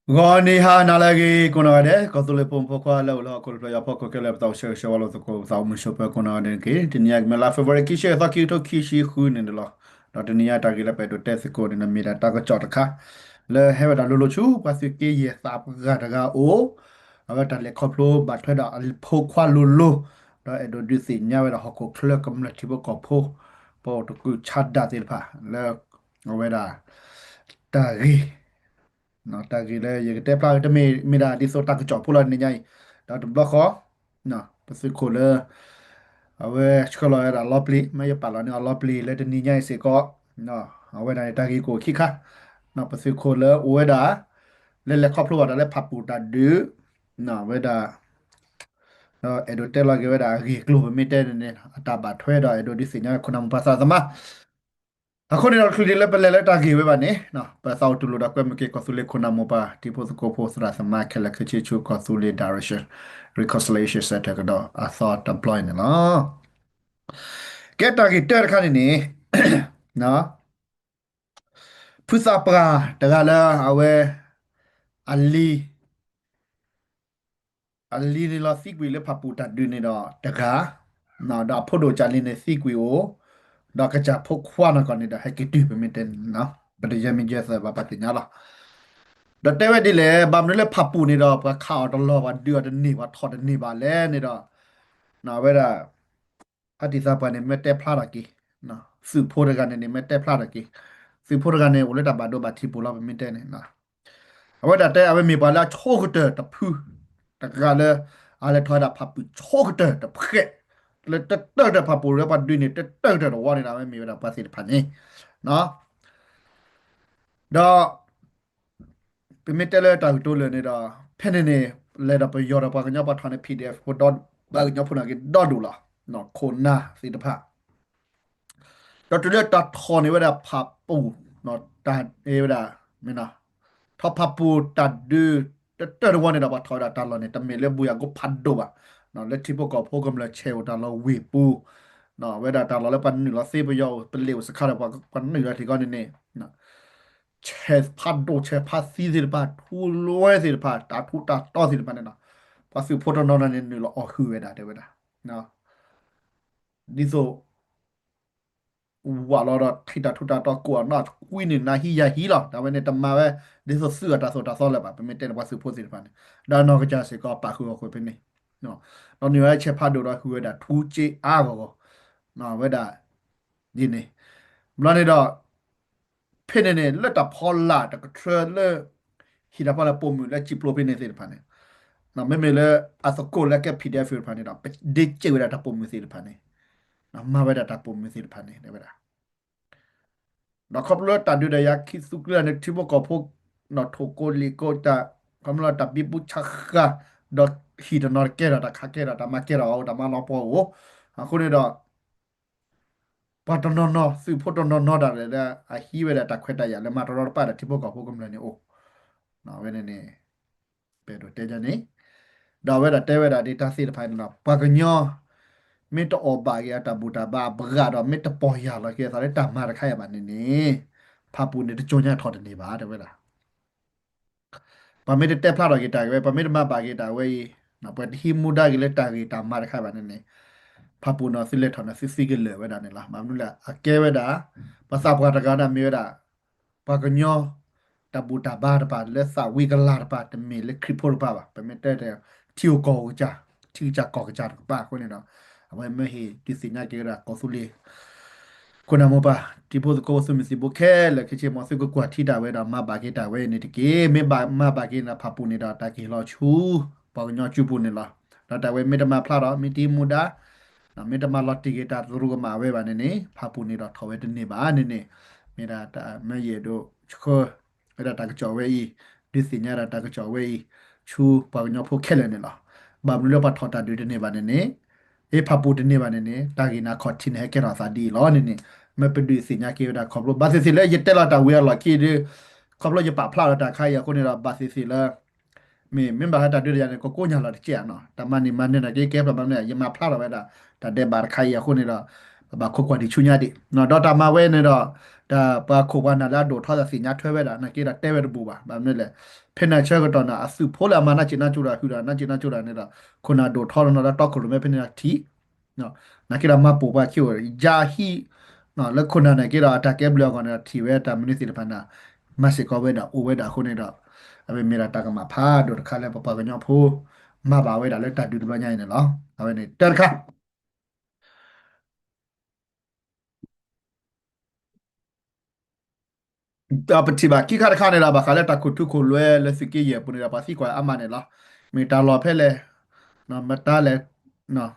Goni ha nalagi kunade kotule pompo kwa la kotule ya poko kele tau she walo to ko tau mu shope kunade ke tinia me la favore ki she ta ki to ki shi khu ne lo da tinia ta ki la pe to tes ko ne mi da ta ko chot kha le he da lo chu pa si ki ye sa pa ga da ga o ava ta le khoplo ba thwe da al pho kwa lo da e do du si nya we da hoko khle kam la ti bo ko pho po to ku chat da ti pha le we da ta ri no ta gi le ye te pla te me da di so ta ko cho pula ni nyai da to blo kho no pa su ko le ave chkolo era lopli me ye pala ni lopli le te ni nyai se ko no ave da ta gi ko ki kha no pa su ko le o da le kho plo da le pha pu ta de no we da no edo te la ge we da gi klo me te ne ta ba thwe da edo di se nya ko nam pa sa sama အခုနေတော့ခရီးလည်းပလဲလဲတာကြီးပဲပါနေနော်ပစောက်တူလို့တော့ကွဲမကေကဆူလေခုနာမပါဒီပိုစကိုပိုစရာစမခဲလက်ခချီချူကဆူလေ direction reconciliation set ကတော့အသော deploy နော်ကဲတာကြီးတက်ခါနေနေနော်ဖုစာပရာတကလာအဝဲအလီအလီနီလာစီကွေလေဖပူတဒူနေတော့တကားနော်ဒါဖို့တို့ချလင်းနေစီကွေကိုဒါကကြဖို့ခွာနာကနေဒါဟက်ကတူပမင်တန်နော်ဘယ်တရမင်ကျဆဘာပတ်ညာလား đó tế vậy đi lệ bàm nó lệ phập bù này đó và khảo đó lo và đưa đến nỉ và thọt đến nỉ bà lệ này đó nào vậy là hạt đi ra bên này mới té phá được kì nào sự phô được cái này mới té phá được kì sự phô được cái này uống lên đập bà đô bà thi bù lo bên té này nào vậy là té vậy mi bà là chô cái tờ tập phư tập cái là à là thôi đập phập bù chô cái tờ tập khệ là tờ tờ đập phập bù rồi bà đưa này tờ tờ tờ đó này là vậy mi là bà sĩ phản nhỉ nó đó ပြမတဲလဲတာတိုးလဲနေတာဖဲနေနေလဲတော့ပယောတော့ပါကညပါထားနေ PDF ဟိုတော့ဘာညဖုနာကဒေါ်ဒူလာနော်ခိုနာစီတဖာတော့တူလက်တခေါ်နေဝဒဖပ်ပူနော်တာအေဝဒမင်းနာထပ်ဖပ်ပူတတ်ဒူတတရဝနေတာပါထော်တာတလောနေတမေလဲဘူးရကိုဖတ်တော့ပါနော်လက်တိပကောဖိုကမလဲချေဝတာလောဝေပူနော်ဝဒတာလောလဲပန်နီလောစေပယောပလေဝစခါရပါပန်နီရတီကောနေနေနော် chess pad do che pa si zil pa tu loe zil pa ta tu ta to zil pa na pa su photo no na ne lo o hu we da de we da no di so wa lo da thi ta tu ta to ko na kui ni na hi ya hi lo da we ne ta ma we di so su ta so ta so le pa pe me te pa su pho zil pa ne da no ka ja se ko pa khu ko pe ne no no ni we che pa do da hu we da tu che a ko no we da di ne မလာနေတော့ဖိနေနေလက်တာဖောလာတကထရလဟီဒါပါလာပုံမူလက်ချိပလိုပင်းနေစေဖာနေနော်မေမေလေအစကိုလက်က PDF ဖာနေတော့ဒီချေဝရတာပုံမူစေဖာနေနော်မဝရတာပုံမူစေဖာနေတယ်ဗျာနော်ခေါပလတာဒူဒယာခိစုကလနဲ့တိဘကဖို့နော်ထိုကိုလီကိုတာကမလာတဘီပူချခါဒတ်ဟီဒနော်ကေရတာခကေရတာမကေရအော်တမနောပေါ်ကိုအခုနေတော့ ပါတနော်နော်စုဖို့တနော်နော်တာလေအဟီဝဲတာခွက်တရလေမတော်တော်ပါတာတိဖို့ကဖို့ကမလဲနေအိုနော်ဝဲနေနေပဲတော့တဲကြနေဒါဝဲတာတဲဝဲတာဒေတာစီတဖိုင်နော်ပါကညောမင်းတော့ဘာရတာဘူတာဘာဘဂါတော့မင်းတပေါ်ရလာကေစားလေတမရခိုင်ရပါနေနေဖပူနေတကြုံညထော်တယ်နေပါတဲ့ဝဲတာပါမေတတက်ဖလာတော့ကေတာဝဲပါမေတမပါကေတာဝဲနော်ပတ်ဟီမူဒါကေလေတာကေတာမရခိုင်ပါနေနေ ဖပူနော်စစ်လက်ထော်နော်စစ်စစ်ကလေဝဲတာနေလားမမလို့လားအကဲဝဲတာပစာပကတကနာမြေတာပကညောတဘူတာဘာတပါလက်စဝီကလာတပါတမီလက်ခရီပိုပါပါပမေတဲ့တီယိုကောကြတီကြကောကြပါခွနေတော့အဝဲမဟီဒီစညာကေရာကောဆူလီခုနမပါဒီပိုကိုဆူမစီဘခဲလက်ခချေမဆုကကွာထီတာဝဲတော့မဘာကေတာဝဲနေတကေမေဘာမဘာကေနာဖပူနေတာတကေလောချူပကညောချူပူနေလားတော့တဝဲမေတမဖလာတော့မီတီမူဒါနော်မေတ္တမလော်တီဂီတာသူကမှာဝဲပါနေနေဖပူနေတော့ထော်ဝဲတနေပါနေနေမေတာမဲရတို့ချခောအဲ့ဒါတကကြော်ဝဲဤဒီစညာတာကကြော်ဝဲဤချူပေါညောဖို့ခဲလဲနေလားဘာမလို့ပါထော်တာတွေတနေပါနေနေအေဖပူတနေပါနေနေတာဂီနာခေါ်တင်ဟဲကဲရာစာဒီလောနေနေမပဒူစညာကေတာခေါ်လို့ဘာစီလဲရတက်လာတာဝဲလာကီဒီခေါ်လို့ရပါဖလာတာခိုင်ရကိုနေတာဘာစီလဲမင်းဘာတာတွေ့ရတယ်ကိုညာလာတဲ့ကြက်နော်တမန်နေမနဲ့ကဲကဲပါမနဲ့ရမဖလာတော့ပဲတာတဲ့ဘာခိုင်ရခုနေတော့ဘာခုကွာဒီချူညာဒီနော်ဒေါက်တာမဝဲနေတော့တ ဒါပါခိုဘာနာလာဒိုထောတာစီညာထွဲပဲတာနကေတာတဲပဲတပူပါဘာမလဲလေဖေနာချေကတော့နာအစုဖိုးလာမနာချင်နာချူတာဟူတာနာချင်နာချူတာနေတာခုနာဒိုထောရနာတော့ခုလိုမဲ့ဖေနာတီနော်နကေတာမပူပါချိုဂျာဟီနော်လက်ခုနာနကေတာအတကဲဘလောကနာတီဝဲတာမနစ်စီတဖာနာမက်ဆီကိုဝဲတာအိုဝဲတာခုနေတော့အမေမီရာတာကမှာဖာဒိုတခါလဲပပကညောဖိုးမပါဝဲတာလဲတတူတပညာနေလောဒါပဲနေတန်ခါတာပတိပါကိခါတခါနေတာပါခါလက်တခုထုခုလွဲလက်စကီရပူနေတာပါစီကွာအမနေလားမီတာလော်ဖဲလေနော်မတားလေနော်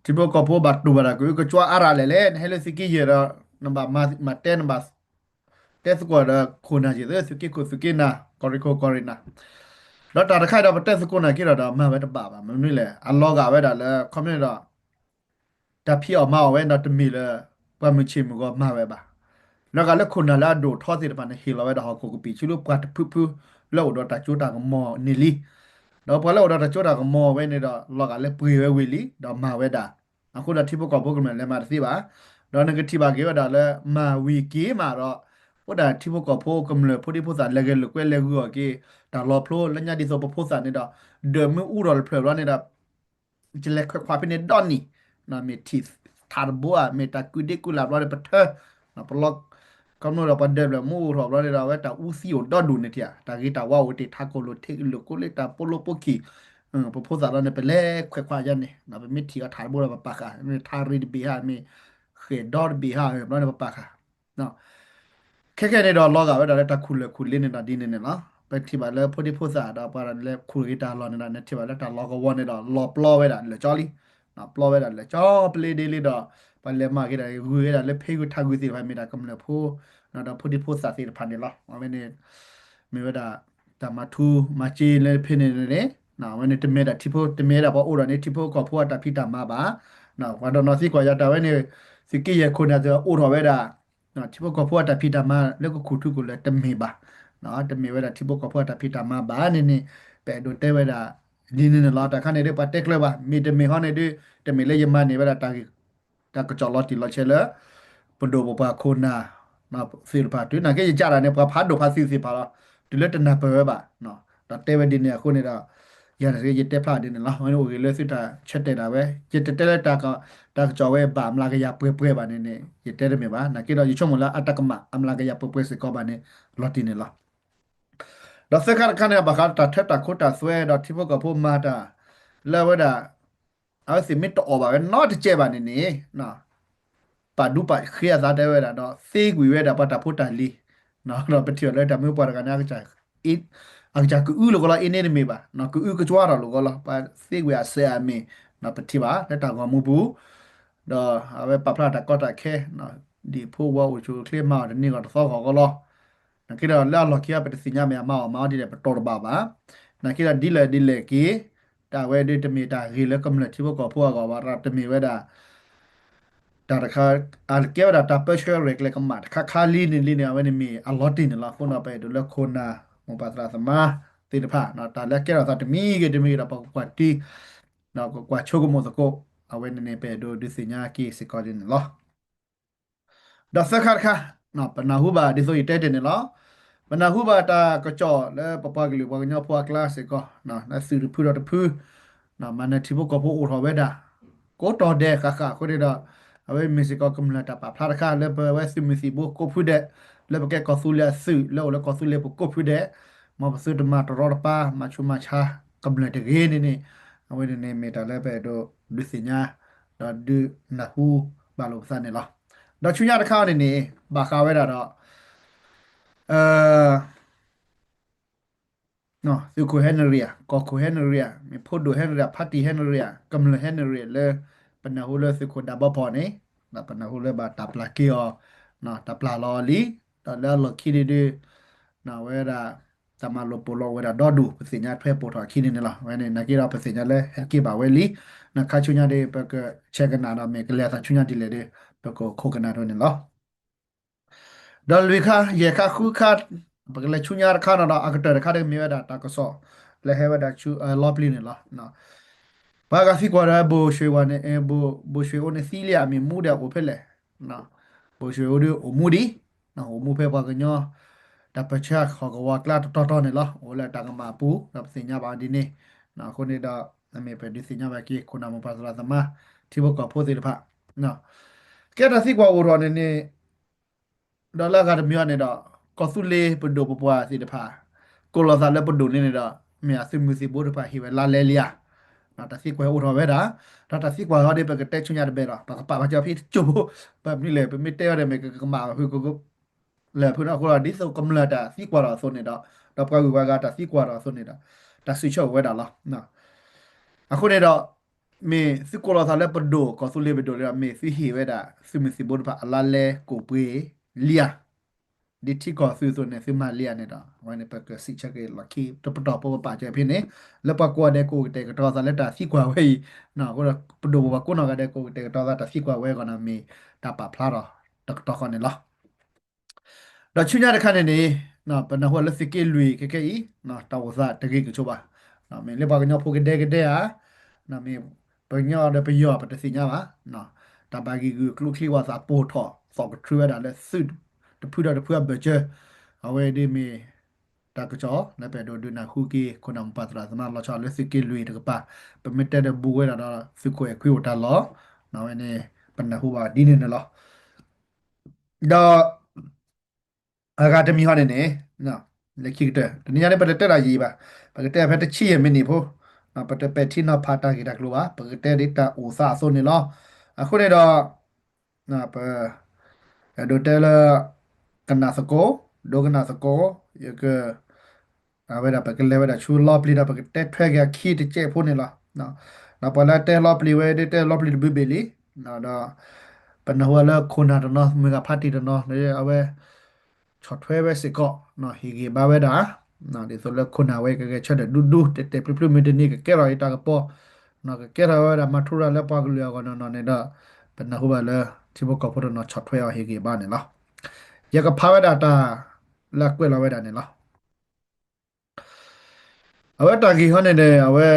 ဒီဘကပေါ်ဘတ်တူဘာကူကချွာအရာလေလေဟဲလက်စကီရနံပါတ်မတဲနံပါတ်တဲစကွာခုနာကြီးတဲ့စကီကိုစကီနာကော်ရီကိုကော်ရီနာတော့တာတခါတော့တက်စကွာနာကိရတော့မပဲတပါပါမနွေလေအလောကပဲဒါလေကွန်မြူတာတဖီအောင်မဝဲတော့တမီလေပမချီမကောမပဲပါ แล้วก็แล้วคนน่ะละโดทอสิตะปานเฮลาเวดาฮอโคกปีชิลุปกะพุพุแล้วดอตาจูตากมอนิลีแล้วพอแล้วดอตาจูตากมอเวนี่ดอลอกะเลปุยเวเวลีดอมาเวดาအခုတော့ tipo ကပုဂ္ဂမလဲမှာသိပါတော့ငကတိပါကေဝဒါလဲမာဝီကေမှာတော့ဟိုဒါ tipo ကပုဂ္ဂမလဲဖိုဒီပိုစာလဲကလကွဲလဲကူကေဒါလောဖလိုလညာဒီဆိုပပိုစာနေတော့ဒမူဥရောဖလောနေတာကျလက်ခွာပြနေဒอนนี่နာမီတီသာဘောမေတာကူဒီကူလာဘရပထနော်ပလော့ကမ္နောပဒဘလမူရောဘရဒါဝဲတာဦးစီကိုဒတ်ဒူနေတျာတာဂီတာဝါဝတီထာကိုလိုထေလိုကိုလေတာပိုလိုပိုကီပပိုဇာရနေပလဲခွဲရနေနော်မီတီကထာဘောရပပခါမီထာရီဘီဟာမီခေဒေါ်ဘီဟာဘရပပခါနော်ခဲနေတော့လောကပဲဒါလည်းတခုလေခုလေးနေတာဒီနေနေနော်ပဲတိပါလေဖိုဒီဖိုစာတော့ပါရလေခုရီတာလောနေတာနေတိပါလေတာလောကဝနေတော့လောပလောပဲတာလေကြောလီနော်ပလောပဲတာလေကြောပလေဒီလီတော့ပါလေမာကေတာဝူရတာလေဖေကူထာကူစီဖိုင်မီတာကမလေဖိုနော်တော့ဖိုဒီဖိုစာစီဖန်နေလောမနေမေဝတာတမထူမချီလေဖိနေနေနော်မနေတမဲတာတိဖိုတမဲတာပေါ့အိုရနေတိဖိုကဖိုတာဖိတာမှာပါနော်ဝါတော့နော်စီကွာရတာဝဲနေစီကီရခုနာတော့အိုရဝဲတာနော်တိဘောကဖွာတာဖီတာမလက်ကိုခုထုကိုလည်းတမေပါနော်တမေဝဲတာတိဘောကဖွာတာဖီတာမဘာနေနေပဲဒိုတဲဝဲတာဒီနေလာတာခနဲ့ရပါတက်လဲပါမီတမေဟောနေတမေလေယမနေဝဲတာတာကကြော်လတီလချဲလပဒိုဘပါခိုနာနော်ဖီပါတူနာကေကြတာနေပါဖာဒိုဖာစီပါလားဒီလက်တနာပဲပါနော်ဒါတဲဝဲဒီနေခုနေတာရတယ်ရတက်ဖလာဒီနေလားမင်းတို့လေစစ်တာချက်တက်တာပဲရတက်တက်တာကတာကြော်ဝဲပါမလာကရပွဲပါနေနေရတက်တယ်မြပါနာကေတော့ရချုံမလားအတကမအမလာကရပွဲစကောပါနေလော်တီနေလားတော့စခါခနဲ့ဘာခတာထက်တာခိုတာဆွဲတော့တိဘကဖို့မာတာလဲဝဒါအဲ့စီမစ်တော့ပါပဲ not ကျဲပါနေနေနော်ပါဒူပါခရီးသားတဲ့ဝဲတာတော့စေးကွေဝဲတာပတ်တာဖို့တာလီနော်တော့ပတိရလဲတာမျိုးပါကနာကကြအစ်အကြကူလို့ကလာအင်းနေမေပါနော်ကူကကြွားတော့လို့ကလာပါစေးကွေအဆဲအမေနော်ပတိပါလက်တာကမူဘူးတော့အဝဲပပလာတာကောတာခဲနော်ဒီဖို့ဝါဝချူကလီမာတနေကတော့ဆောက်ခေါ်ကလောနကိရလာလကိယပတစီညာမြမအောင်မောင်းဒီတဲ့ပတော်ပါပါနကိရဒီလေကီတာဝဲဒီတမီတာရီလကမ္လတိဘကဖို့ကောပါရတမီဝဲတာတာတခါအလကေဝတာပရှယ်ရက်လေကမတ်ခါလီနီလီနေဝဲနေမီအလော်တင်လာခုနပဲဒလခုနာမပတရာသမာတေတဖာနော်တာလက်ကေရတာတမီကတမီရပကွာတီနော်ကွာချိုကမောတကိုအဝဲနေပဲဒိုဒီစညာကီစကောဒင်လောဒါစခါခါနော်ပနာဟုဘာဒီဆိုရတဲ့တယ်နော်မနာဟုဘာတာကကြောလဲပပကလေးပကညဖွာကလစ်ကောနော်နစီရဖူရတဖူနော်မနတိဘကပိုအိုထောဝဲတာကိုတော်တဲ့ခါခါကိုရတာအဝဲမစ္စကောကမလာတာပါဖလာခါလဲပဝဲစီမစီဘကိုဖူတဲ့လဲပကဲကောဆူလဲဆူလဲလဲကောဆူလဲပကိုဖူတဲ့မပစုတမတရောပါမချူမချာကမလာတဲ့ရင်းနေအဝဲနေမီတာလဲပဲတော့လူစညာတော့ဒူနဟူဘာလို့စနေလားတော့ချူရတခါနေနေဘာခါဝဲတာတော့အဲနော်သူကိုဟန်နရီယာကောကိုဟန်နရီယာမဖို့ဒိုဟန်နရီယာဖတ်တီဟန်နရီယာကမလဟန်နရီယာလေပနဟူလသူကိုဒါဘပေါ်နေနော်ပနဟူလဘာတပ်လာကီယောနော်တပ်လာလော်လီတော့လဲလော်ခီဒီဒီနော်ဝဲတာတမလိုပိုလောဝဲတာဒေါ်ဒူပစညာထွဲပိုထော်ခီနေလားဝဲနေနကီရာပစညာလဲဟက်ကီပါဝဲလီနခါချူညာဒေပကချက်ကနာတော့မေကလေသာချူညာဒီလေဒေပကခိုကနာတော့နေလားဒလ်ဝီခါယေခါခုခါပကလေချူညာခါနာအကတရခါဒေမြေဝဒါတာကဆောလဲဟဲဝဒါချူလော်ပလီနေလားနော်ဘာကစီကွာရဘိုရွှေဝါနေဘိုရွှေအိုနေစီလီယာမီမူဒါကိုဖက်လေနော်ဘိုရွှေအိုဒီအိုမူဒီ နော်ဟိုမူဖဲပါကညောဒါပချာခေါ်ကဝါကလာတော်တော်နေလားဟိုလာတကမာပူဒါစညာပါဒီနေနော်ခုနေတာအမေပဲဒီစညာပါကီခုနမပါစလာသမတိဘကဖိုးစီတဖနော်ကဲဒါစီကွာဝရောနေနေဒေါ်လာကတမျိုးနေတော့ကောစုလေးပဒိုပပွားစီတဖကိုလောစာလည်းပဒိုနေနေတော့မြာစီမူစီဘိုးတဖဟိဝဲလာလဲလျာနော်တစီကွာဝရောပဲဒါတစီကွာရတဲ့ပကတက်ချွညာတဲ့ပဲတော့ပါကြောဖိချိုးပမီလေပမီတဲရတဲ့မေကကမာဟူကိုလဲဖုနာကိုဒီဆိုကမလာတာစီကွာတော့ဆိုနေတော့ပကဝါကတာစီကွာတော့ဆိုနေတာတဆွေချောဝဲတာလားနော်အခုနေတော့မေစီကိုလာစားလဲပဒိုကောစုလေးပဒိုရမေစီဟီဝဲတာစီမစီဘိုးတဖအလာလဲကိုပွေးလျာဒီတီကောဆူဆိုနေစီမလီယာနေတာဝိုင်းနေပကစီချက်ကေလကီတပတော်ပေါ်ပါကြဖြစ်နေလပကွာတဲ့ကိုတဲ့ကတော့စားလက်တာစီကွာဝဲနော်ကိုပဒိုဘကိုနော်ကတဲ့ကိုတဲ့ကတော့စားတာစီကွာဝဲကနာမီတပါဖလာတော့တကတော့ခနေလားတော့ချွညာတခါနေနေနော်ပနဟောလက်စကေလူကေကေဤနော်တောဝဇတကေကချိုပါနော်မင်းလေပါကညောဖိုကတဲ့ကတဲ့ဟာနော်မင်းပညောတဲ့ပယောပတစီညာပါနော်တပါကီကလူခလီဝါစာပိုထော့စောကထရဒါလက်စွတ်တဖူတာတဖူဘချေအဝဲဒီမီတာကချောနပေဒိုဒနာခုကီခုနမ်ပတ်ရာဇနာလောချလက်စကေလူတကပါပမီတဲ့ဘူဝဲတာဖီကိုခွေဝတာလောနော်ဝဲနေပနဟူပါဒီနေနော်ဒါအကာဒမီဟောနေနေနော်လက်ခိတဲ့တနည်းအားဖြင့်တက်လာရေးပါပကတဲ့ဖက်တချီရမနေဖို့နော်ပတပက်တီနော်ဖာတာဂီတာကလိုပါပကတဲ့ဒတာအိုစာဆိုနေလောအခုနေတော့နော်ပဒိုတယ်လာကနာစကိုဒိုကနာစကိုယကအဝဲတာပကလေဝဲတာချူလော့ပလီတာပကတဲ့ထွဲကခီတကျဲဖို့နေလားနော်နော်ပလာတဲ့လော့ပလီဝဲတဲ့လော့ပလီဘီဘီလီနော်တော့ပနဟဝလာခုနာတော့နော်မေကဖာတီတော့နော်လေအဝဲ ချော့ထွဲပဲစစ်ကော့နော်ဟီဂေဘာဝဲတာနော်ဒီဆိုလခုနာဝဲကကချက်တဲ့ဒူဒူတက်တက်ပလပလမီတနီကကဲရော်တာကပေါ်နော်ကကဲရော်တာမထူရလက်ပါကလေးကောနော်နေတော့ဘယ်နှဟိုပါလဲချိဘကဖို့တော့ချော့ထွဲဟီဂေဘာနေလားရကဖာဝဲတာတာလက်ကွဲလာဝဲတာနေလားအဝဲတာဂီဟောနေတယ်အဝဲ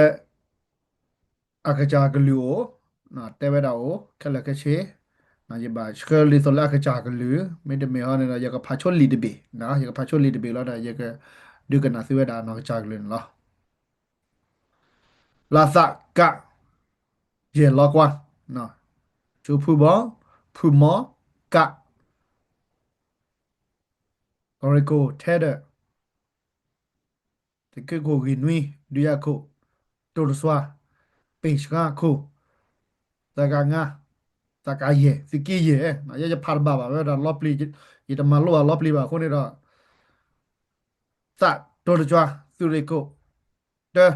အခကြကလူကိုနော်တဲဝဲတာကိုခက်လက်ကချေနော်ရပါစကလီဆိုလာခကြကလူမေတမေဟောနေတော့ရကဖာချောလီတဘေနော်ရကဖာချောလီတဘေလာတာရကဒုကနာစီဝဲတာနော်ကြကလူနော်လာစကရေလောကွာနော်ချူဖူဘောဖူမောကဂရီကိုထဲတဲ့တကကိုဂီနွီဒူယာကိုတိုရဆွာပိန်စကာကိုဇာကငါဇာကယေစကီယေနော်ရရဖာဘာဘာဝဲဒါလော့ပလီရတမလောလော့ပလီပါခုနေတော့စတိုရချွာသူရီကိုတဲ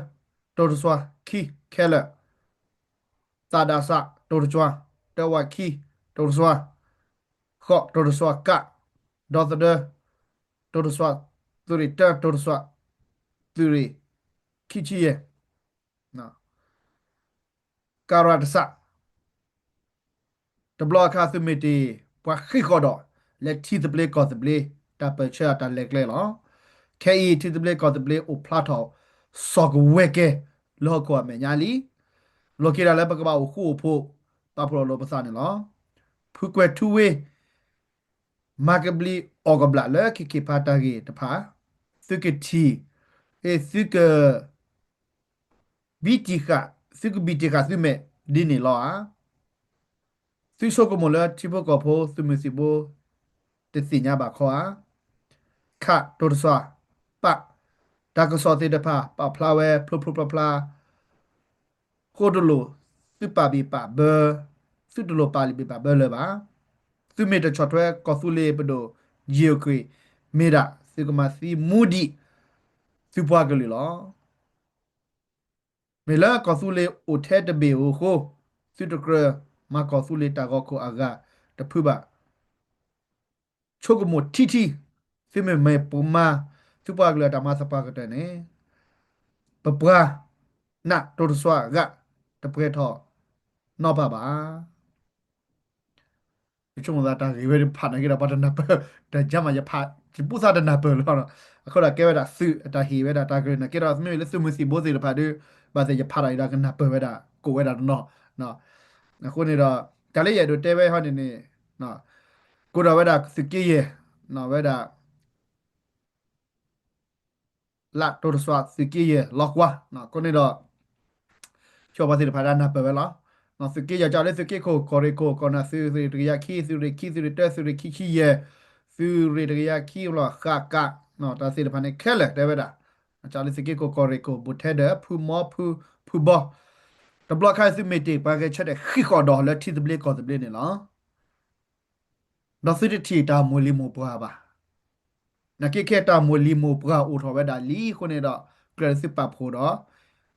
တိုရဆွာခီခဲလက်စာဒါစတိုရချွာတဲဝါခီတိုရဆွာခော့တိုရဆွာကဒေါ်တဲ့တိုရဆွာသူရီတဲတိုရဆွာသူရီခီချီယေနော်ကာရတ်ဆာတဘလအခါသမီတီပွားခိခေါ်တော့လက်တီတပလေကောတပလေတပချာတလက်လေလောခဲအီတီတပလေကောတပလေအိုဖလာတော့စောကဝဲကဲလောကောမညာလီလောကေရလည်းပကပါခုဖို့ပပလောလောပစနေလောဖူကွဲထူဝေမာကဘလီအော်ဂဘလာလေခိပါတာဂီတဖာသုကတီအေသုကဘီတီခသုကဘီတီခသုမေဒီနေလောသုဆိုကမလာတိဘကဖိုသုမစီဘိုတစီညာပါခေါ်ခတိုရဆွာပဒါကစောတေတဖာပဖလာဝဲဖဖဖလာခိုဒလိုသုပဘီပါဘသုဒလိုပါလီဘီပါဘလေပါသုမေတချော့ထွဲကောသုလေပဒိုဂျီယိုခွေမေရာသုကမစီမူဒီသုပွားကလေးလောမေလာကောသုလေအိုထဲတဘေဟိုသုတကရမကောသုလေတာကောကိုအာဂတဖုပါချိုကမိုတီတီသိမေမေပမာသူပါကလာတမစပါကတဲ့နေပပရာနာတိုရဆွာကတပရက်ထောနောပါပါချုံသာတာရေဝဲဖာနေကြတာပါတနာပတကြမှာရဖာဒီပုစားတနာပလောအခုလာကဲဝဲတာစုတာဟီဝဲတာတာကရနကေရာစမေလက်စုမစီဘိုစီလဖာဒဘာစေရဖာရိုင်ဒါကနာပဝဲတာကိုဝဲတာနော်အခုနေတော့တလေးရတို့တဲဝဲဟောနေနေနော်ကိုတော်ဝဲတာစကီယေ နော်ဝဲတာလာတိုးဆွာစကီယေလောက်ဝါနော်ကိုနေတော့ချောပါစီဖာဒနာပဲပဲလားနော်စကီရကြလေစကီကိုကိုရီကိုကောနာစီရီတရခီစီရီခီစီရီတက်စီရီခီခီယေစီရီတရခီလောခါကနော်တာစီဖာနေခဲလေတဲ့ပဲတာကြလေစကီကိုကိုရီကိုဘူထဲတဲ့ဖူမောဖူဘောတဘလခိုင်စီမီတီပါကချက်တဲ့ခီခေါ်တော်လက်တီတဘလကောတဘလနေလားနော်စီတီတာမူလီမူပွားပါနကိကေတာမူလီမူပွားဦးထောပဲတာလီခုနေတော့ကရစစ်ပဖို့တော့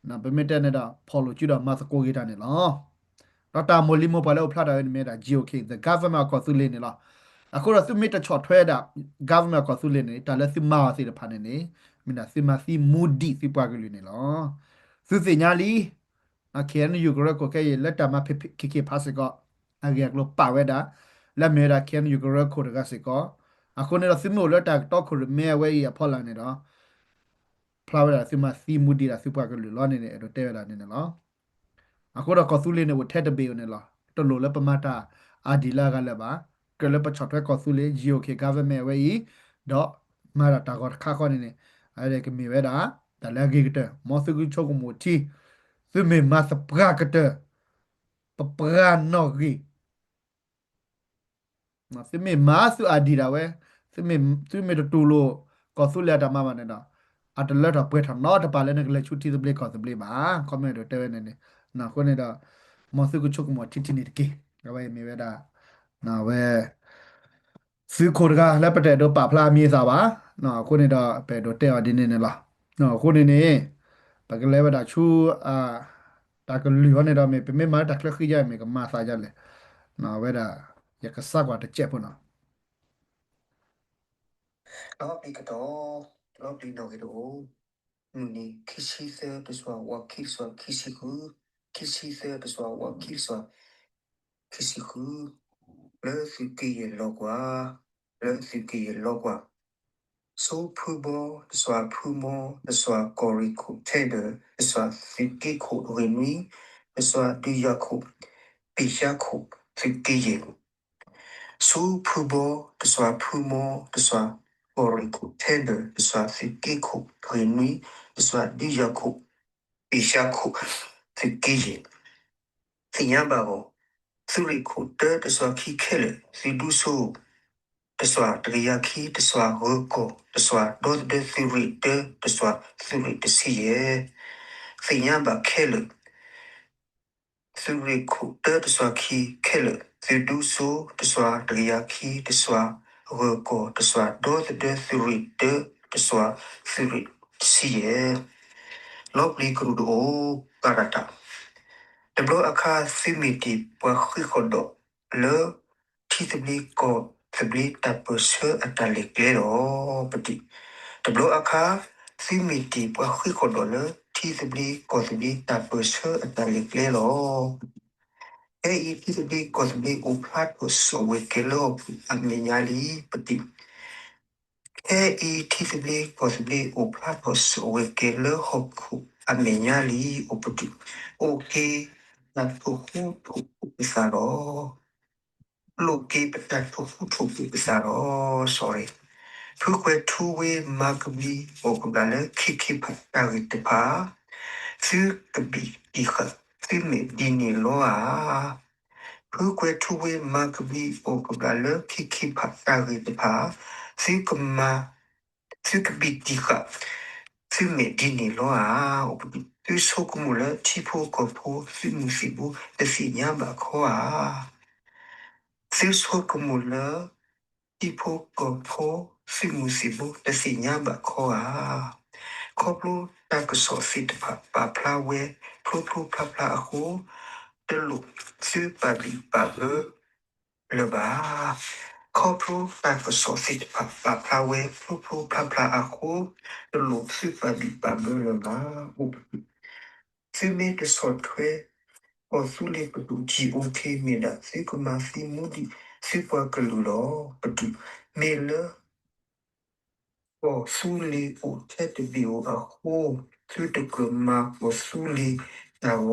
နော်ဗမီတဲ့နေတာဖော်လို့ကြည့်တော့မတ်ကိုဂီတာနေလားတော့တာမိုလီမိုပါလို့ဖလာတာနေမြဲတာ GOK the government ကိုသူလေးနေလားအခုတော့သူမိတချော်ထွဲတာ government ကိုသူလေးနေတာလည်းသူမာစီတဖာနေနေမင်းဒါစီမာစီမူဒီစီပွားကလေးနေလားသူစညာလီအခရနယူဂရကိုကဲလက်တမဖခေဖာစကောအဂရကလပါဝဲတာလက်မဲတာခရနယူဂရကိုတကစကောအခုနေတော့စီမိုလက်တာတော့ခုမဲဝဲရဖော်လာနေတော့ဖလာဝဲတာစီမာစီမူဒီတာစီပွားကလေးလောနေနေအဲ့တော့တဲရတာနေနေလားအခုတော့ကော်ဆူလေးနဲ့ဝထက်တပေနေလားတော်လို့လည်းပမတာအာဒီလာကလည်းပါကလည်းပချတ်ပဲကော်ဆူလေး GOK government ဝေးတော့မာတာတာကောခါခေါနေနေအဲ့ဒါကမြေဝဲတာဒါလည်းဂိကတမောစကူချိုကမိုတီသမေမစပရာကတပရာနော်ဂီမသမေမဆူအာဒီတာဝဲသမေတူလို့ကော်ဆူလက်တာမမနေတာအတလက်တော့ပွဲထတော့တပါလဲနေကလေးချူတီစပလေးကော်စပလေးပါကွန်မန့်တော့တဲနေနေနော်ခုနေတော့မောစကူချိုကမိုတီတီနေတကေကဘဲမြေဝဲတာနော်ဝဲစီခိုတကလက်ပတဲ့တော့ပါဖလာမြေစာပါနော်ခုနေတော့ပဲတော့တဲ့အဒီနေနေလားနော်ခုနေနေပကလေးဝဒါချူအာတာကလူရနေတော့မေပမေမာတက်လခိကြမေကမာစာကြလေနော်ဝဲဒါရကစားကွာတစ်ချက်ပေါ့နော်လောပီကတော့လောပီနော်ကတော့နီခီစီသပစဝဝခီဆွာခီစီခုခီစီသပစဝဝခီဆွာခီစီခုလဲစီကီရလောကွာလဲစီကီရလောကွာဆိုဖူဘောဆွာဖူမောဆွာကိုရီခုထဲဒဆွာစီကီခုရီမီဆွာဒီယခုပိရှာခုစီကီရဆိုဖူဘောဆွာဖူမောဆွာကိုရီခုထဲဒဆွာစီကီခုရီမီဆွာဒီယခုပိရှာခုစီကီရစီယံဘာဘောသူရိခုတဲတဆွာခိခဲလေစီဒူဆိုတဆွာတရယာခိတဆွာဟောကိုတဆွာဒိုဒဲသူရိတဲတဆွာသူရိတစီယေစီယံဘာခဲလေသူရိခုတဲတဆွာခိခဲလေစီဒူဆိုတဆွာတရယာခိတဆွာဟောကိုတဆွာဒိုဒဲသူရိတဲတဆွာသူရိတစီယေလောပလီကရူဒိုကာရတာ တဘလအခါစီမီတီပခိခိုဒလေတီတဘလီကိုတဘလီတပ်ပစအတလိကေရောပတိတဘလအခါစီမီတီပခိခိုဒလေတီတဘလီကိုတဘလီတပ်ပစအတလိကေရောအေတီတဘလီကိုတဘလီဥဖတ်ပစဝေကေလောအမီညာလီပတိအေတီတဘလီကိုတဘလီဥဖတ်ပစဝေကေလောဟခုအမီညာလီဥပတိโอเค那不糊涂不啥咯，路给不但不糊涂不啥咯，sorry。ผู้ควรทูเวมากบีโอกบาลคิพัตตาริตพาซื้อกบีดีค่ะซื้อเมดีนี่ล้อผู้ควรทูเวมากบีโอกบาลคิพัตตาริตพาซื้อกมาซื้อกบีดีค่ะซื้อเมดีนี่ล้อซื้อโชคมูลที่ผู้ก่อผู้ซื้อมุสิบุแต่สิ่งยามบาข้อซื้อโชคมูลที่ผู้ก่อผู้ซึ่งมุสิบุแต่สิ่งยามบะขอขอบรู้ตากสอสิทธะปาพลาเวพลูพลูพลาพลาโหตลุซื้อปาบิปาเลบาขอบรู้ตากสอสิทธะปาพลาเวพลูพลูพลาพลาโหตลุซื้อปาบิปาเลบาอุปซื้อเมตสอดเทโอสุเลปตุจีโอเคเมดาซื้อกมาซิมุดิซื้อปากลุลอปตุเมเลโอสุลีโอเทตบิโออะโฮซื้อตะกมาโอสุลีตาโอ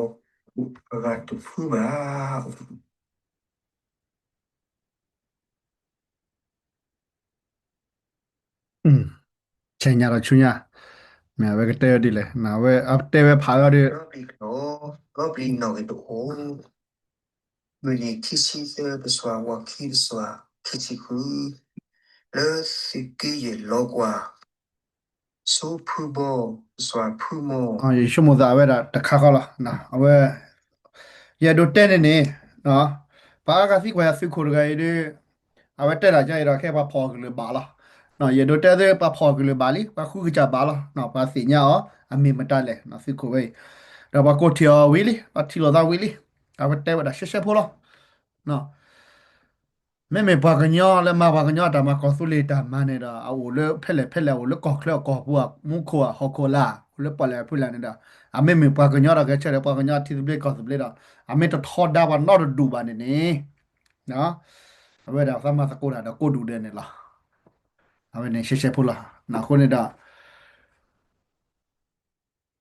อุปกาตุพูบา chenyaro chunya me ave que te dile na ve te ve phaga de လောဘီတော့လောဘီနော်ကတော့မနီခီစီသဘဆွာဝါခိဆွာခိချီခုလဲစကေရလောကွာဆိုဖူဘောဆွာဖူမော a ye shomo da ve da ta kha la na ave ye do te ne ne no pa ga si kwa ya si khu ga de ave te la ja ira ke pa pho ke le ba la no ye do te de pa pho ke le ba li pa khu ga ba la no pa si nya o a mi ma ta le no si khu ve da pa ko thio wi li pa thi lo da wi li ave te wa da she she pho lo no 妹妹把个鸟嘞，妈把个鸟，他妈告诉你，他妈那个啊，我嘞，我嘞搞了搞不啊，木口啊，好口啦，我嘞把来不来那个，啊，妹妹把个鸟那个吃了，把个鸟提出来告诉你了，啊，妹都掏大把脑子堵吧呢，啊，为了什么是过来的过度的呢啦，啊，为呢谢谢不啦，那后那个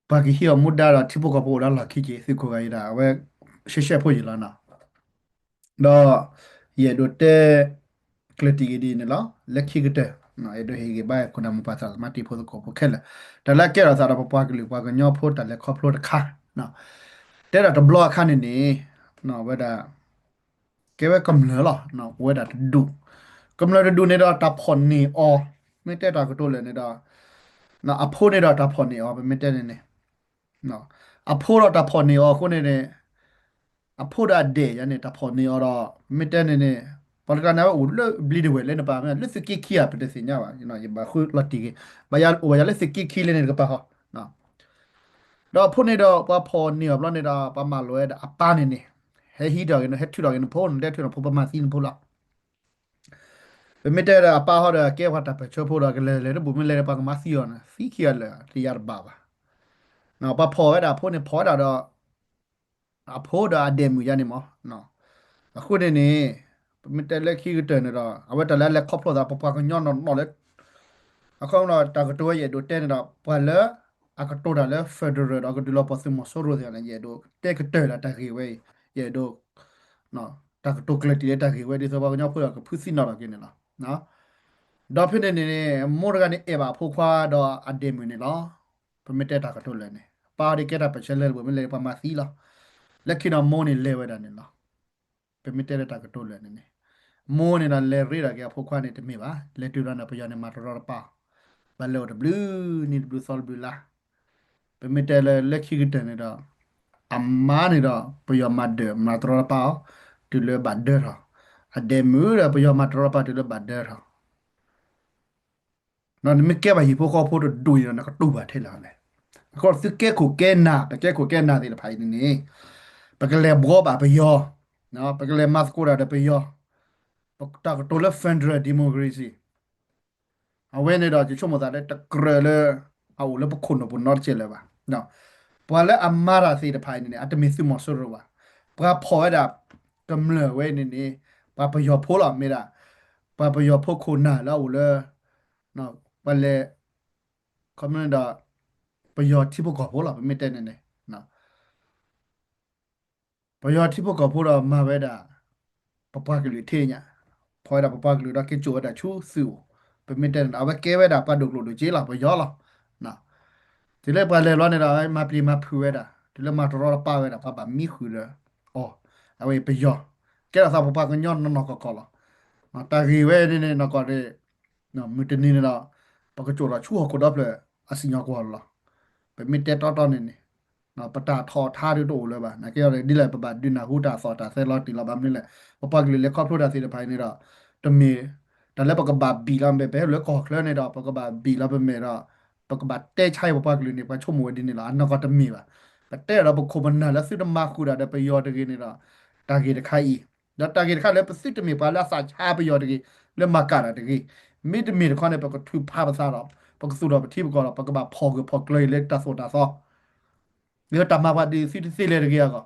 把个小木哒了，提不个不啦啦，去接是可以的，为谢谢不伊了呢。đó ye do te kleti di ne la lekhi gete na edo hege ba kuna mu pasa mati pho ko pho khela ta la ke ra sa ra pa kli pa ga nyo pho ta le kho pho ta kha na te ra to block kha ne ne no weda ke we kam le la no weda du kam le du ne da ta phon ni o me te ta ko to le ne da na a pho ne da ta phon ni o me te ne ne no a pho da ta phon ni o ko ne ne အဖို့ရတဲ့ရနေတာဖော်နေတော့မီတဲနေနေပလကနာဦးလဘလီဒဝဲလဲနပါမယ်လက်စကီခီယာပတဲ့စညာပါနော်ယဘာခုလတ်တီကဘာယာဝါယာလက်စကီခီလဲနေကပါဟောနော်တော့ဖို့နေတော့ပဖော်နေဘလနေတာပမလွဲအပန်းနေနေဟဲဟီတော့ဟဲထူတော့ဖုန်းတဲ့ထူတော့ဖပမစီနဖလားပမီတဲအပါဟောတဲ့ကဲဝတ်တာပဲချောဖို့တော့ကလဲလဲဘူမလဲပါကမစီယောနစီခီရလဲတရားဘာပါနော်ပဖော်ရတာဖို့နေဖော်တာတော့အဖို့တော့အဒဲမူရနေမောနော် အခုနေနေမတက်လက်ခိကတဲ့နေတော့အဝတ်တလက်လက်ခေါပလို့တာပပကညောနော်နော်လက်အခုတော့တာကတိုးရဲ့ဒိုတဲနေတော့ပလဲအကတိုးတယ်ဖက်ဒရယ်အကဒီလောပစမဆိုရိုရလည်းရဲ့ဒိုတဲကတဲလာတခေဝဲရဲ့ဒိုနော်တာကတိုးကလက်တီတခေဝဲဒီဆိုပါကညောဖို့ကဖူးစီနော်ကင်းနေလားနော်ဒေါ်ဖိနေနေမော်ဂန်အေဘာဖိုခွာတော့အဒေမီနေလားပမီတက်တာကတိုးလဲနေပါရီကတာပချက်လဲဘမလဲပမာစီလားလက်ခိနော်မောနေလဲဝဲတာနေလားပမီတက်တာကတိုးလဲနေ မိုးနေတာလေရီတာကဖုတ်ခွားနေတမိပါလေတူရနာပယနေမှာတော်ပါဘလော်ဘလူးနီဘလူးဆောလ်ဘလာပမီတဲလေလက်ခိကတနေတော့အမားနေတော့ပယမတ်ဒမတော်ပါတူလေဘတ်ဒရအဒေမူရပယမတ်တော်ပါတူလေဘတ်ဒရနော်မကဲပါဟိပိုကောဖို့ဒူရနကတူပါထဲလာလေကောစကဲကိုကဲနာပကဲကိုကဲနာဒီဖိုင်နေပကလေဘောပါပယောနော်ပကလေမတ်ကိုရတဲ့ပယောပကတာကတိုလဖန်ဒရဒီမိုကရေစီ အဝဲနေတော့ချုံမသားတဲ့တကရလေအဝလပခုနဘနော်ချေလေပါနော်ပွာလဲအမာရာစီတဖိုင်နေအတမီစုမဆရပါပကဖော်ရကမ္လဝဲနေနေပပယောဖိုးလာမေတာပပယောဖိုးခုနာလာဝလေနော်ပလဲကမ္လဒါပယောတိဘကဖိုးလာမေတဲ့နေနေနော်ပယောတိဘကဖိုးလာမှာပဲတာပပကလေးထေညာဖော်ရပပကလေးတော့ကေချိုတာချူစုပမီတဲ့အဝဲကဲဝဲတာပတ်ဒုကလို့ကြေးလာပယောလာနော် ဒီလေပါလေလောနေတာမပလီမဖူဝဲတာဒီလေမတော်ပါဝဲတာပပမီခူရအော်အဝေးပယောကဲတော့ပပကညောနော်ကောလာမတာရီဝဲနေနေနော်ကောတဲ့နော်မတနေနေတော့ပကချိုလာချူဟကိုတော့လေအစညကောလာပမီတက်တော်နေနေနော်ပတာထော်ထားရတော့လေပါနကဲရဒီလေပပဒီနာဟူတာစောတာဆဲလော်တီလာဘာမလဲပပကလေးလေကော့ဖလိုတာစီတဲ့ဖိုင်နေတော့တမီတလည်းပကဘာဘီလမ်ပဲပဲလေကော့ကလနေတော့ပကဘာဘီလာပဲမေတော့ ปกบัติเต้ใช่ปะปากลืนี่ปะชั่วโมงดินี่ละอันนั้นก็จะมีป่ะแต่เต้เราปกคมันน่ะแล้วซื้อมาคูดาได้ไปยอดตะกี้นี่ละตากีตะไคอีแล้วตากีตะไคแล้วไปซื้อจะมีปะแล้วสาชาไปยอดตะกี้แล้วมากาดตะกี้มีดมีดข้อเนี่ยปกทุบผ้าภาษาเราปกสู้เราไปที่ปกเราปกบัติพอคือพอเกลยเล็กตาโซตาซอเนื้อตามาพอดีซิเลยตะกี้ก็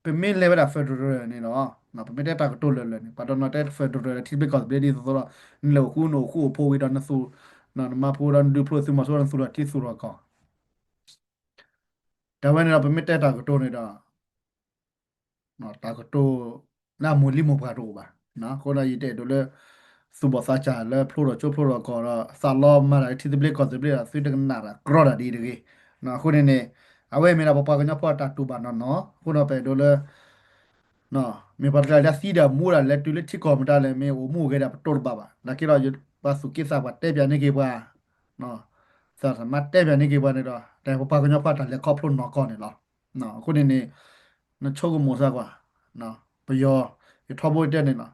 เป็นมีเลเวลเฟดเรอนี่เนาะနော်ပမေတဲ့တာကတိုးလဲလဲပါတော့နော်တဲ့ဖက်ဒရယ်တိဘက်ကဘယ်ဒီဆိုတော့လောခုနိုခုဖိုဝီဒန်ဆူနော်မဖိုရန်ဒူပရိုစီမဆိုရန်ဆူရတိဆူရကောဒါဝဲနော်ပမေတဲ့တာကတိုးနေတာနော်တာကတိုးနာမူလီမဘာတော့ပါနော်ခေါ်လာရတဲ့တို့လဲ สุบสาจาแล้วพลูเราจุพลูเราก็สาลอมมาได้ที่ตะเบลก็ตะเบลสุดกันนาระกรอดดีดีนะคุณเนี่ยเอาไว้มีเราปะกันเนาะพอตัดตูบานเนาะคุณเอาไปดูเลย no mi parla la sida mura le tu le chi ko mata le me o mu ge da tor baba la ki ro ba su ki sa ba te pya ni ge ba no sa sa ma te pya ni ge ba ne do ta pa ko nya pa ta le ko phlo no ko ne lo no ko ne no cho ko mo sa kwa no pa yo ye tho bo te ne no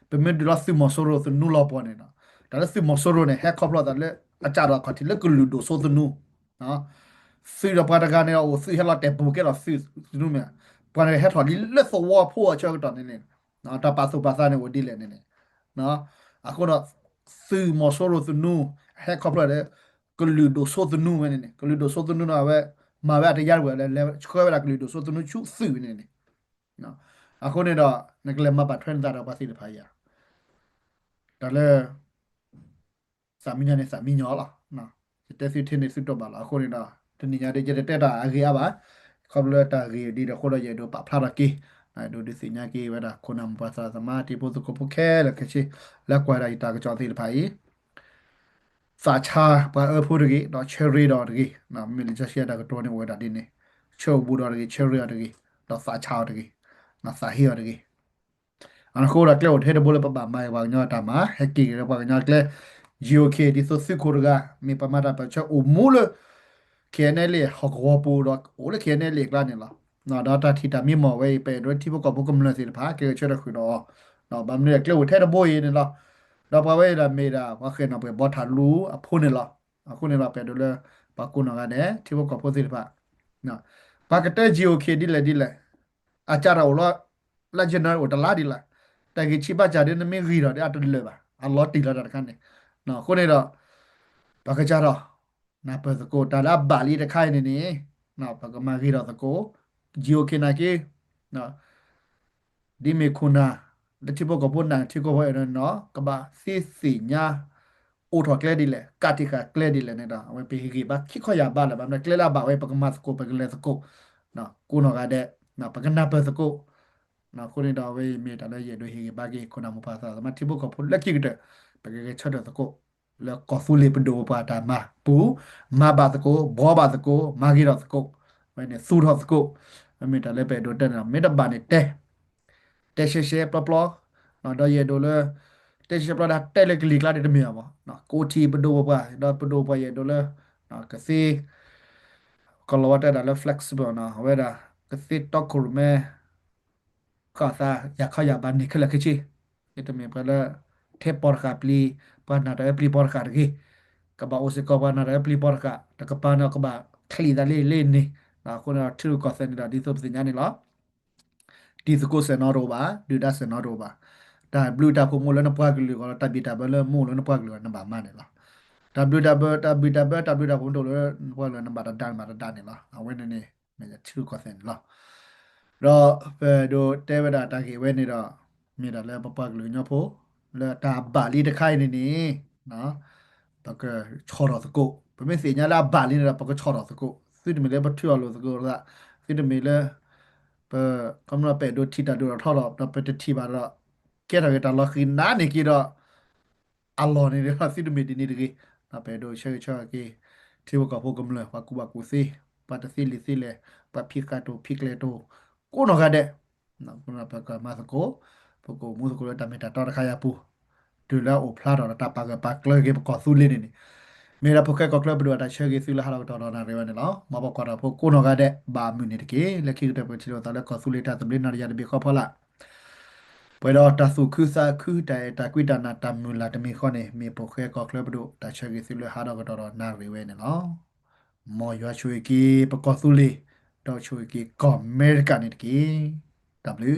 pe me du la si mo so ro su nu lo po ne no da le si mo so ro ne he ko phlo da le a cha ro ko ti le ku lu do so su nu no si ro pa ta ga ne o si he la te bu ke la si nu me ปอนเฮ็ดถอดเลสวอพัวเชื่อกันตอนนี้เนี่ยเนาะตาปาสุปาซาเนี่ยวันดีเลยเนี่ยเนาะอะคนละซื้อมอโซโรซุนูเฮ็ดครอบครัวเลยก็ลือโดโซซุนูเนี่ยก็ลือโดโซซุนูนะเว้ยมาเว้ยอะยาร์เว้ยแล้วช่วยเวลาก็ลือโดโซซุนูชุซื้อเนี่ยเนาะอะคนเนี่ยดอกนักเลงมาปัดเทรนด์ตาเราภาษีเดพายาแต่เลย สามีเนี่ยสามีnhỏ là nèแต่สิเทนสิตัวบาละคนนี่นะทีนี้เนี่ยเดี๋ยวจะเตะตาเกียบะคำเลือตาเกียดีเดี๋ยวคนเราจะดูปะพลาดกี้ดูดิสิญญากีเวลาคนนำภาษาสมาธิพุทธกุปแค่แล้วก็ชิแล้วกว่าอะไรตากระจอนสิลภายสาชาปะพูดกี้ดอกเชอรี่ดอกกี้นะมีลิจะเชียดากระตัวนี่เวลาดินนี่เชอบูดอกกี้เชอรี่ดอกกี้ดอกสาชาดอกกี้นะสาฮีดอกกี้ อันโครักเล่าเทเดบุลปะบะมายวางยอตามาเฮกิกระปะยอดเล่ GOK ดิโซซิคุรกามีประมาณปะชะอุมูลเคเนเลฮอกวอปูดอกโอเลเคเนเลกลานี่ล่ะนาดาตาทิตามีหมอไว้ไปด้วยที่พวกกับพวกกำลังศิลปะเกเชดคือดอนาบำเรกเล่าเทเดบุยนี่ล่ะดอกปะเวลาเมดาว่าเคยนำไปบอทันรู้อพูนี่ล่ะอพูนี่ล่ะไปดูเลยปะกุนกันเนที่พวกกับพวกศิลปะนะปากเต GOK ดิเลยอาจารย์เราละเจเนอร์อุตลาดิละ แต่กิชิบะจารีนไม่กีรอเดอัตเลบะอัลลอฮ์ตีละดักกันเนี่ยเนาะคนนี้เราปากกาจารอนาเปิดสกูตาลาบาลีตะไคร่เนี่ยนี่เนาะปากกามากีรอสกูจิโอเคนาเกเนาะดิเมคุนาแล้วที่พวกกับพวกนั้นที่ก็ว่าเนาะกับบะซีสีญาอุทวเคลดิเลยกาติกาเคลดิเลยเนี่ยเนาะเอาไปฮิกิบะคิดข้อยาบ้าละแบบนั้นเคลลาบะไว้ปากกามาสกูปากกาเลสกูเนาะกูนอกาเดเนาะปากกานาเปิดสกู na kuni da we me da le ye do hi ba ge kona mo pa sa ma ti bu ko phu lek ki de ba ge chot da ko le ko fu le pdo pa ta ma pu ma ba ta ko bo ba ta ko ma gi da ko we ne su da ko me da le pe do ta na me da ba ne te she she plo plo na da ye do le te she plo da te le kli kla de me ba na ko ti pdo pa da pdo pa ye do le na ka si ko lo wa ta da le flexible na we da ka si to ku me ก็ซาอยากเข้าอยากบันนี่คือละคือชีitu me pada te porca pli pana da pli porca ki ka ba ose ko pana da pli porca da ka pana ko ba kli da le ni na ko na tu ko sen da di so sin yani la di so ko sen no ro ba du da sen no ro ba da blue da ko mo lo na pwa ki ko ta bi ta ba le mo lo na pwa ki na ba ma ne la da blue da ba da bi da ba da blue da ko do lo pwa lo na ba da ma da ne la a we ne ne me tu ko sen la တော့ဖဲတို့တဲဝဒတာကေဝဲနေတော့မြေတာလဲပပကလူညဖို့လဲတာဘာလီတခိုင်နေနေနော်ပကချော်တော့စကုပမေစီညာလာဘာလီနေတာပကချော်တော့စကုစစ်တမီလဲပထွေလို့စကုကစစ်တမီလဲပကမ္မပဲတို့တီတာတို့ထော်တော့ပတတီပါတော့ကဲတော့တာလခိနာနေကြတော့အလောနေရစစ်တမီဒီနေတကေနော်ပဲတို့ချေချေကေที่ว่ากับพวกกำเลยว่ากูว่ากูสิปัตสิลิสิเลปัพิกาโตพิกเลโต ကိုနော်ကတဲ့နော်ခုနကကမသကိုပကိုမှုကိုတမတာတော်ခါရပူဒူလာအိုဖလာတော်တာပါကပါကလကေပကောဆူလင်းနေမေရာဖကကကလဘဒတာချေကေဆူလာဟာတော်တော်နာရေဝနေလောမဘကောတာဖကိုနော်ကတဲ့ဘာမြူနေတကေလက်ခိတဲ့ပချီတော်တာလက်ကောဆူလေတာတဘလနာရရဘေခောဖလာပွေတော့တဆုခုစာခုတိုင်တကွိတနာတမူလာတမီခောနေမေပခေကကလဘဒတာချေကေဆူလာဟာတော်တော်နာရေဝနေလောမော်ရွာချွေကေပကောဆူလေတော့ချွေကေကောအမေရိကန်နေတကေ W